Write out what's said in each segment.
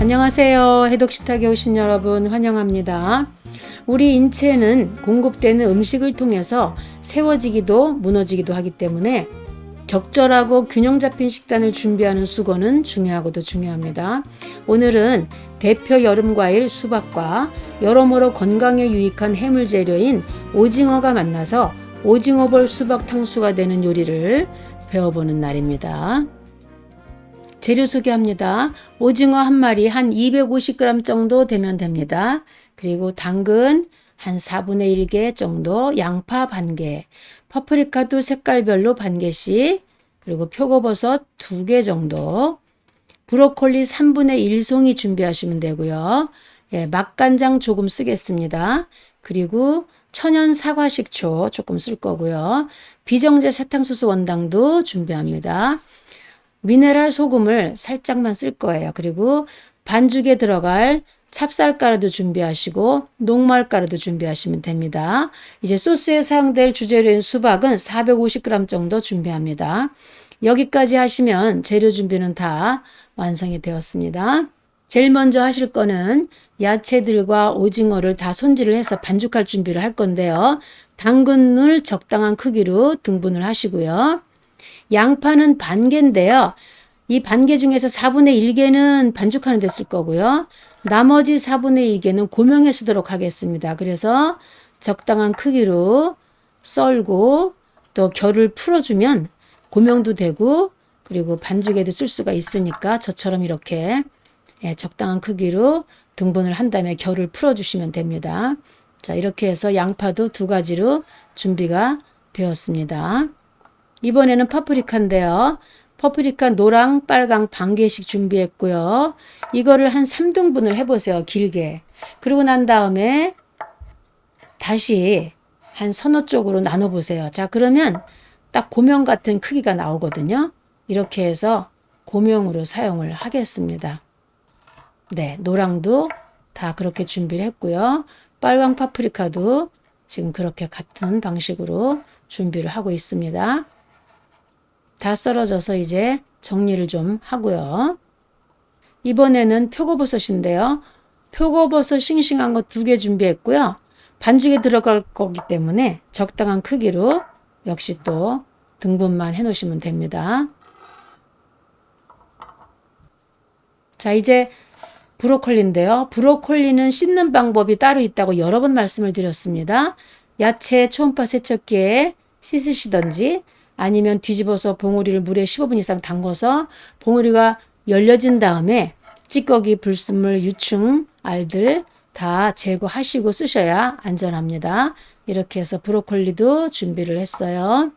안녕하세요. 해독식탁에 오신 여러분 환영합니다. 우리 인체는 공급되는 음식을 통해서 세워지기도 무너지기도 하기 때문에 적절하고 균형 잡힌 식단을 준비하는 수고는 중요하고도 중요합니다. 오늘은 대표 여름과일 수박과 여러모로 건강에 유익한 해물 재료인 오징어가 만나서 오징어볼 수박 탕수가 되는 요리를 배워보는 날입니다. 재료 소개합니다. 오징어 한 마리 한 250g 정도 되면 됩니다. 그리고 당근 한 4분의 1개 정도, 양파 반 개, 파프리카도 색깔별로 반 개씩, 그리고 표고버섯 2개 정도, 브로콜리 3분의 1송이 준비하시면 되고요. 맛간장 조금 쓰겠습니다. 그리고 천연 사과 식초 조금 쓸 거고요. 비정제 사탕수수 원당도 준비합니다. 미네랄 소금을 살짝만 쓸 거예요. 그리고 반죽에 들어갈 찹쌀가루도 준비하시고 녹말가루도 준비하시면 됩니다. 이제 소스에 사용될 주재료인 수박은 450g 정도 준비합니다. 여기까지 하시면 재료 준비는 다 완성이 되었습니다. 제일 먼저 하실 거는 야채들과 오징어를 다 손질을 해서 반죽할 준비를 할 건데요. 당근을 적당한 크기로 등분을 하시고요. 양파는 반 개인데요. 이 반 개 중에서 4분의 1개는 반죽하는 데 쓸 거고요. 나머지 4분의 1개는 고명에 쓰도록 하겠습니다. 그래서 적당한 크기로 썰고 또 결을 풀어주면 고명도 되고 그리고 반죽에도 쓸 수가 있으니까 저처럼 이렇게 적당한 크기로 등분을 한 다음에 결을 풀어주시면 됩니다. 자, 이렇게 해서 양파도 2가지로 준비가 되었습니다. 이번에는 파프리카인데요. 파프리카 노랑, 빨강 반 개씩 준비했고요. 이거를 한 3등분을 해보세요. 길게. 그러고 난 다음에 다시 한 서너 쪽으로 나눠보세요. 자, 그러면 딱 고명 같은 크기가 나오거든요. 이렇게 해서 고명으로 사용을 하겠습니다. 네, 노랑도 다 그렇게 준비를 했고요. 빨강 파프리카도 지금 그렇게 같은 방식으로 준비를 하고 있습니다. 다 썰어져서 이제 정리를 좀 하고요. 이번에는 표고버섯인데요. 표고버섯 싱싱한 거 2개 준비했고요. 반죽에 들어갈 거기 때문에 적당한 크기로 역시 또 등분만 해 놓으시면 됩니다. 자, 이제 브로콜리인데요. 브로콜리는 씻는 방법이 따로 있다고 여러 번 말씀을 드렸습니다. 야채 초음파 세척기에 씻으시던지 아니면 뒤집어서 봉우리를 물에 15분 이상 담궈서 봉우리가 열려진 다음에 찌꺼기, 불순물, 유충, 알들 다 제거하시고 쓰셔야 안전합니다. 이렇게 해서 브로콜리도 준비를 했어요.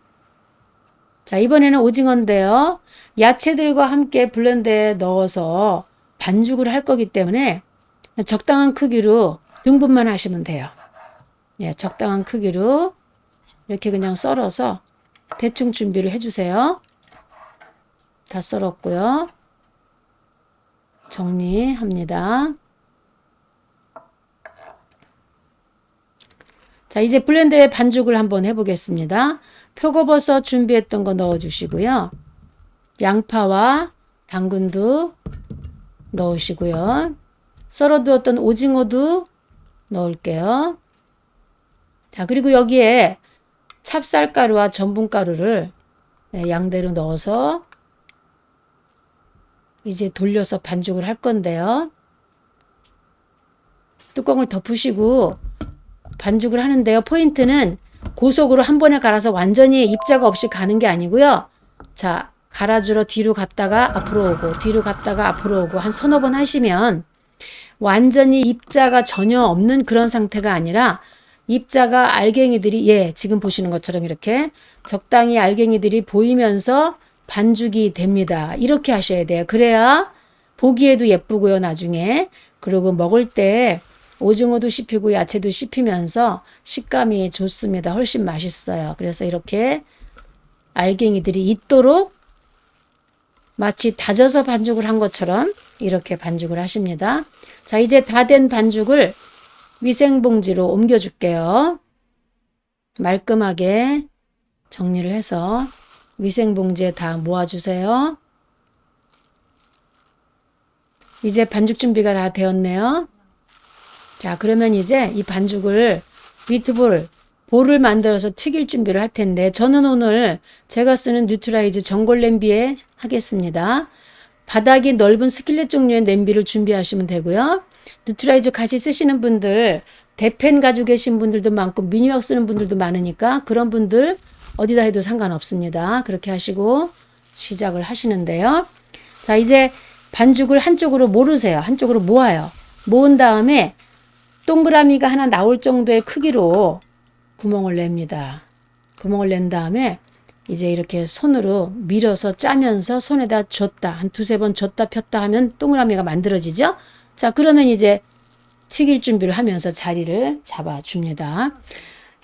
자, 이번에는 오징어인데요. 야채들과 함께 블렌더에 넣어서 반죽을 할 거기 때문에 적당한 크기로 등분만 하시면 돼요. 적당한 크기로 이렇게 그냥 썰어서 대충 준비를 해주세요. 다 썰었고요. 정리합니다. 자, 이제 블렌더에 반죽을 한번 해보겠습니다. 표고버섯 준비했던 거 넣어주시고요. 양파와 당근도 넣으시고요. 썰어두었던 오징어도 넣을게요. 자, 그리고 여기에 찹쌀가루와 전분가루를 양대로 넣어서 이제 돌려서 반죽을 할 건데요. 뚜껑을 덮으시고 반죽을 하는데요. 포인트는 고속으로 한 번에 갈아서 완전히 입자가 없이 가는 게 아니고요. 자, 갈아주러 뒤로 갔다가 앞으로 오고 뒤로 갔다가 앞으로 오고 한 서너 번 하시면 완전히 입자가 전혀 없는 그런 상태가 아니라 입자가 알갱이들이 지금 보시는 것처럼 이렇게 적당히 알갱이들이 보이면서 반죽이 됩니다. 이렇게 하셔야 돼요. 그래야 보기에도 예쁘고요. 나중에. 그리고 먹을 때 오징어도 씹히고 야채도 씹히면서 식감이 좋습니다. 훨씬 맛있어요. 그래서 이렇게 알갱이들이 있도록 마치 다져서 반죽을 한 것처럼 이렇게 반죽을 하십니다. 자, 이제 다 된 반죽을 위생봉지로 옮겨줄게요. 말끔하게 정리를 해서 위생봉지에 다 모아주세요. 이제 반죽 준비가 다 되었네요. 자, 그러면 이제 이 반죽을 볼을 만들어서 튀길 준비를 할 텐데 저는 오늘 제가 쓰는 뉴트라이즈 전골 냄비에 하겠습니다. 바닥이 넓은 스킬렛 종류의 냄비를 준비하시면 되고요. 뉴트라이즈 같이 쓰시는 분들, 대팬 가지고 계신 분들도 많고 미니왁 쓰는 분들도 많으니까 그런 분들 어디다 해도 상관없습니다. 그렇게 하시고 시작을 하시는데요. 자, 이제 반죽을 한쪽으로 모으세요. 한쪽으로 모아요. 모은 다음에 동그라미가 하나 나올 정도의 크기로 구멍을 냅니다. 구멍을 낸 다음에 이제 이렇게 손으로 밀어서 짜면서 손에다 줬다. 한 두세 번 줬다 폈다 하면 동그라미가 만들어지죠. 자, 그러면 이제 튀길 준비를 하면서 자리를 잡아줍니다.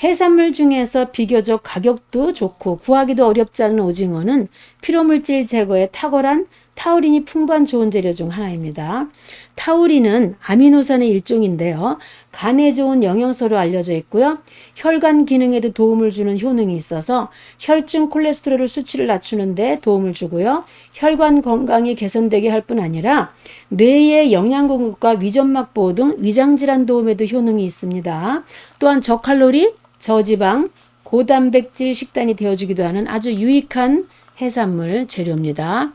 해산물 중에서 비교적 가격도 좋고 구하기도 어렵지 않은 오징어는 피로물질 제거에 탁월한 타우린이 풍부한 좋은 재료 중 하나입니다. 타우린은 아미노산의 일종인데요. 간에 좋은 영양소로 알려져 있고요. 혈관 기능에도 도움을 주는 효능이 있어서 혈중 콜레스테롤 수치를 낮추는 데 도움을 주고요. 혈관 건강이 개선되게 할 뿐 아니라 뇌의 영양 공급과 위점막 보호 등 위장 질환 도움에도 효능이 있습니다. 또한 저칼로리, 저지방, 고단백질 식단이 되어주기도 하는 아주 유익한 해산물 재료입니다.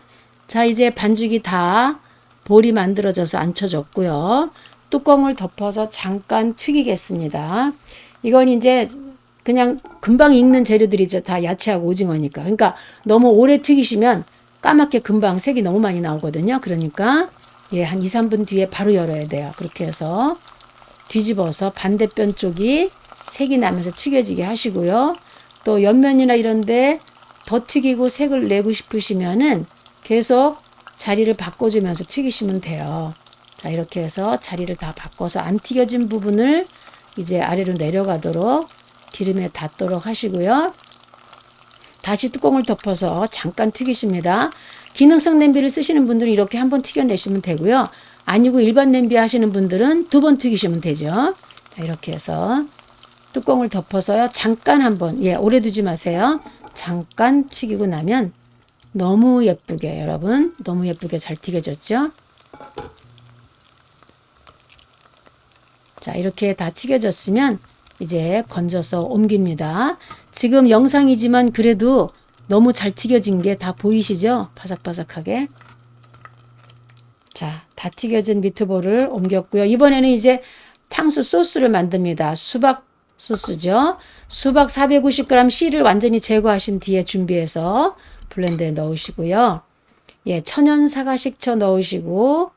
자, 이제 반죽이 다 볼이 만들어져서 앉혀졌고요. 뚜껑을 덮어서 잠깐 튀기겠습니다. 이건 이제 그냥 금방 익는 재료들이죠. 다 야채하고 오징어니까. 그러니까 너무 오래 튀기시면 까맣게 금방 색이 너무 많이 나오거든요. 그러니까 한 2, 3분 뒤에 바로 열어야 돼요. 그렇게 해서 뒤집어서 반대편 쪽이 색이 나면서 튀겨지게 하시고요. 또 옆면이나 이런데 더 튀기고 색을 내고 싶으시면은 계속 자리를 바꿔주면서 튀기시면 돼요. 자, 이렇게 해서 자리를 다 바꿔서 안 튀겨진 부분을 이제 아래로 내려가도록 기름에 닿도록 하시고요. 다시 뚜껑을 덮어서 잠깐 튀기십니다. 기능성 냄비를 쓰시는 분들은 이렇게 한번 튀겨내시면 되고요. 아니고 일반 냄비 하시는 분들은 2번 튀기시면 되죠. 자, 이렇게 해서 뚜껑을 덮어서요. 잠깐 한번, 오래 두지 마세요. 잠깐 튀기고 나면 너무 예쁘게, 여러분, 너무 예쁘게 잘 튀겨졌죠? 자, 이렇게 다 튀겨졌으면 이제 건져서 옮깁니다. 지금 영상이지만 그래도 너무 잘 튀겨진 게 다 보이시죠? 바삭바삭하게. 자, 다 튀겨진 미트볼을 옮겼고요. 이번에는 이제 탕수 소스를 만듭니다. 수박 소스죠. 수박 450g 씨를 완전히 제거하신 뒤에 준비해서 블렌더에 넣으시고요. 천연 사과 식초 넣으시고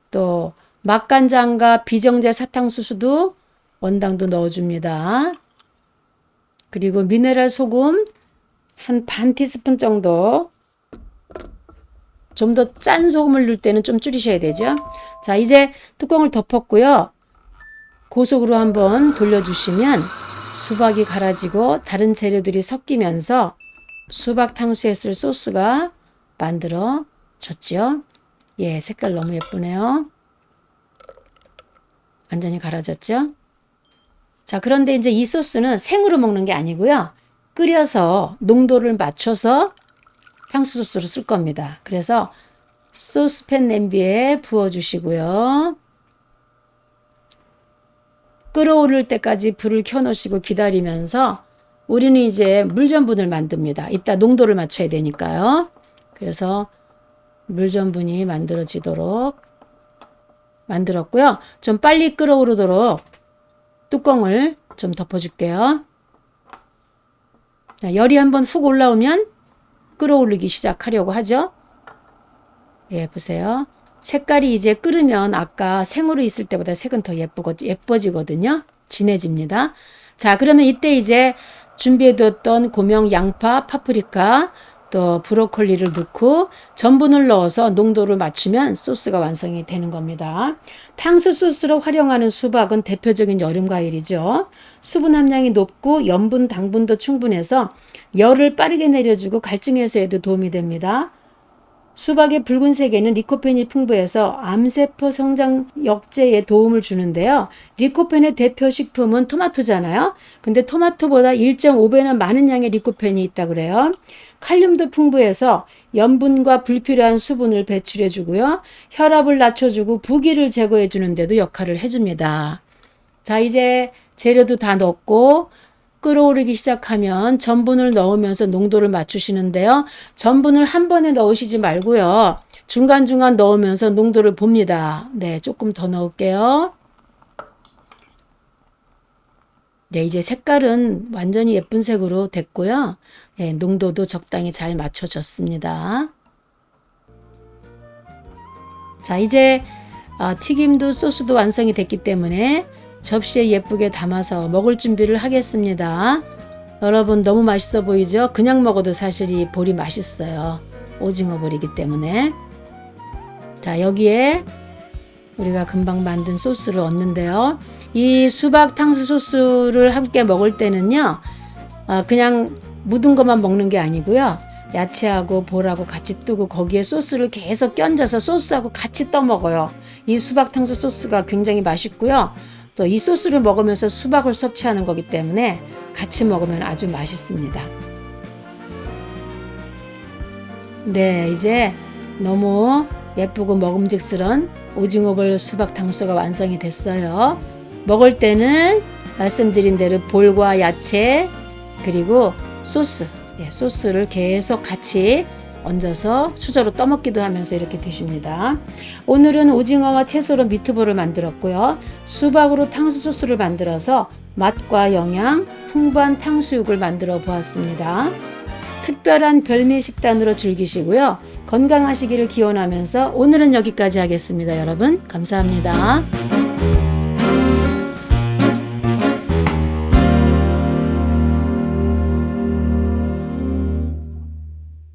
또 맛간장과 비정제 사탕수수도 원당도 넣어줍니다. 그리고 미네랄 소금 한 반 티스푼 정도. 좀 더 짠 소금을 넣을 때는 좀 줄이셔야 되죠. 자, 이제 뚜껑을 덮었고요. 고속으로 한번 돌려주시면 수박이 갈아지고 다른 재료들이 섞이면서 수박 탕수에 쓸 소스가 만들어졌죠. 색깔 너무 예쁘네요. 완전히 갈아졌죠. 자, 그런데 이제 이 소스는 생으로 먹는 게 아니고요. 끓여서 농도를 맞춰서 탕수 소스로 쓸 겁니다. 그래서 소스팬 냄비에 부어주시고요. 끓어오를 때까지 불을 켜놓으시고 기다리면서 우리는 이제 물전분을 만듭니다. 이따 농도를 맞춰야 되니까요. 그래서 물전분이 만들어지도록 만들었고요. 좀 빨리 끓어오르도록 뚜껑을 좀 덮어줄게요. 자, 열이 한번 훅 올라오면 끓어오르기 시작하려고 하죠. 보세요. 색깔이 이제 끓으면 아까 생으로 있을 때보다 색은 더 예뻐지거든요. 진해집니다. 자, 그러면 이때 이제 준비해뒀던 고명 양파, 파프리카, 또 브로콜리를 넣고 전분을 넣어서 농도를 맞추면 소스가 완성이 되는 겁니다. 탕수 소스로 활용하는 수박은 대표적인 여름 과일이죠. 수분 함량이 높고 염분, 당분도 충분해서 열을 빠르게 내려주고 갈증 해소에도 도움이 됩니다. 수박의 붉은색에는 리코펜이 풍부해서 암세포 성장 억제에 도움을 주는데요. 리코펜의 대표 식품은 토마토잖아요. 근데 토마토보다 1.5배나 많은 양의 리코펜이 있다 그래요. 칼륨도 풍부해서 염분과 불필요한 수분을 배출해 주고요. 혈압을 낮춰주고 부기를 제거해 주는 데도 역할을 해줍니다. 자, 이제 재료도 다 넣고 끓어오르기 시작하면 전분을 넣으면서 농도를 맞추시는데요. 전분을 한 번에 넣으시지 말고요. 중간중간 넣으면서 농도를 봅니다. 네, 조금 더 넣을게요. 네, 이제 색깔은 완전히 예쁜 색으로 됐고요. 네, 농도도 적당히 잘 맞춰졌습니다. 자, 이제 튀김도 소스도 완성이 됐기 때문에 접시에 예쁘게 담아서 먹을 준비를 하겠습니다. 여러분 너무 맛있어 보이죠? 그냥 먹어도 사실 이 볼이 맛있어요. 오징어 볼이기 때문에. 자, 여기에 우리가 금방 만든 소스를 얹는데요. 이 수박 탕수 소스를 함께 먹을 때는요. 그냥 묻은 것만 먹는 게 아니고요. 야채하고 볼하고 같이 뜨고 거기에 소스를 계속 껴얹어서 소스하고 같이 떠 먹어요. 이 수박 탕수 소스가 굉장히 맛있고요. 또 이 소스를 먹으면서 수박을 섭취하는 거기 때문에 같이 먹으면 아주 맛있습니다. 네, 이제 너무 예쁘고 먹음직스러운 오징어볼 수박 탕수가 완성이 됐어요. 먹을 때는 말씀드린 대로 볼과 야채 그리고 소스, 소스를 계속 같이 얹어서 수저로 떠먹기도 하면서 이렇게 드십니다. 오늘은 오징어와 채소로 미트볼을 만들었고요. 수박으로 탕수 소스를 만들어서 맛과 영양 풍부한 탕수육을 만들어 보았습니다. 특별한 별미 식단으로 즐기시고요. 건강하시기를 기원하면서 오늘은 여기까지 하겠습니다. 여러분 감사합니다.